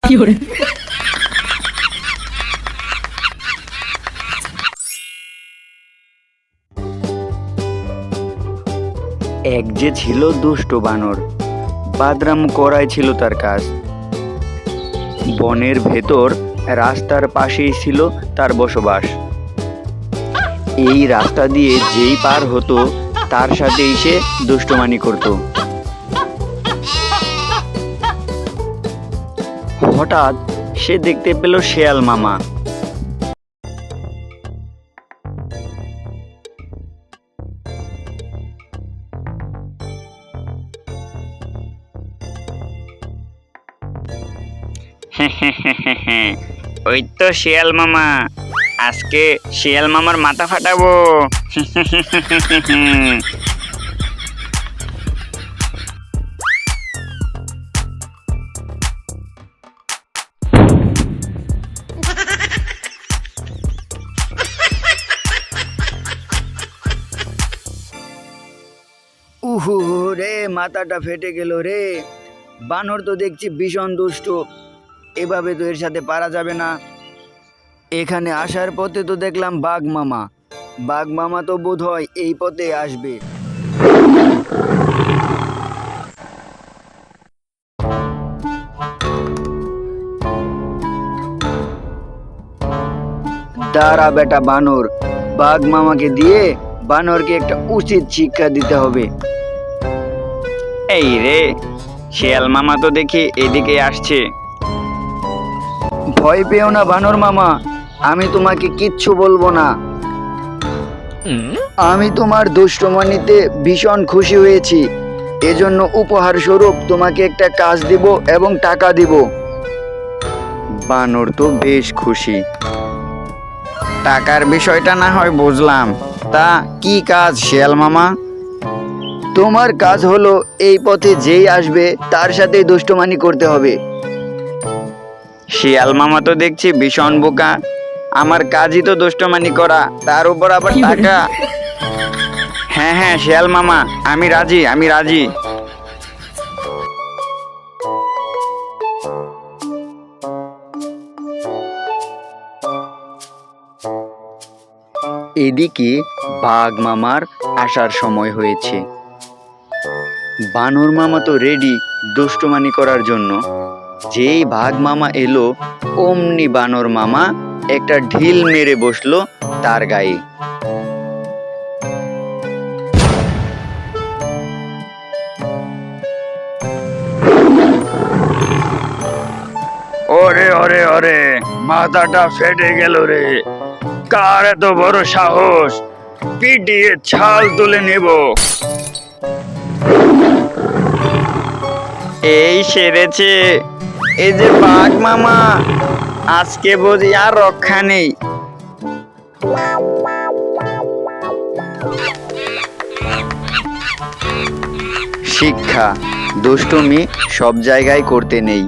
এক যে ছিল দুষ্ট বানর, বাদরাম করাই ছিল তার কাজ। বনের ভেতর রাস্তার পাশেই ছিল তার বসবাস। এই রাস্তা দিয়ে যেই পার হতো তার সাথেই সে দুষ্টুমানি করত। হঠাৎ সে দেখতে পেল শেয়াল মামা। ওই তো শিয়াল মামা, আজকে শিয়াল মামার মাথা ফাটাবো। উহু রে, মাথাটা ফেটে গেল রে। বানর তো দেখছি ভীষণ দুষ্ট, এভাবে তো এর সাথে পারা যাবে না। এখানে আসার পথে তো দেখলাম বাঘ মামা। বাঘ মামা তো বোধ হয় এই পথে আসবে। দাঁড়া বেটা বানর, বাঘ মামাকে দিয়ে বানরকে একটা উচিত শিক্ষা দিতে হবে। এই রে, শিয়াল মামা তো দেখি এদিকে আসছে। ভয় পেও না বানর মামা, আমি তোমাকে কিচ্ছু বলবো না। আমি তোমার দুষ্টুমানিতে ভীষণ খুশি হয়েছি, এজন্য উপহার স্বরূপ তোমাকে একটা কাজ দিব এবং টাকা দিব। বানর তো বেশ খুশি। টাকার বিষয়টা না হয় বুঝলাম, তা কি কাজ শিয়াল মামা? তোমার কাজ হলো এই পথে যেই আসবে তার সাথেই দুষ্টুমানি করতে হবে। শিয়াল মামা তো দেখছি ভীষণ বোকা, আমার কাজই তো দুষ্টুমানি করা, তার উপর আবার টাকা। হ্যাঁ হ্যাঁ শিয়াল মামা, আমি রাজি, আমি রাজি। এদিকে বাঘ মামার আসার সময় হয়েছে। বানর মামা তো রেডি দুষ্টুমানি করার জন্য। যেই বাঘ মামা এলো অমনি বানর মামা একটা ঢিল মেরে বসলো তার গায়ে। ওরে ওরে ওরে, মাথাটা ফেটে গেল রে। কার এত বড় সাহস, পিটিয়ে ছাল তুলে নেব। এই সেরেছে, এই যে বাঘ মামা, আজকে বুঝি আর রক্ষা নেই। শিক্ষা, দুষ্টুমি সব জায়গায় করতে নেই।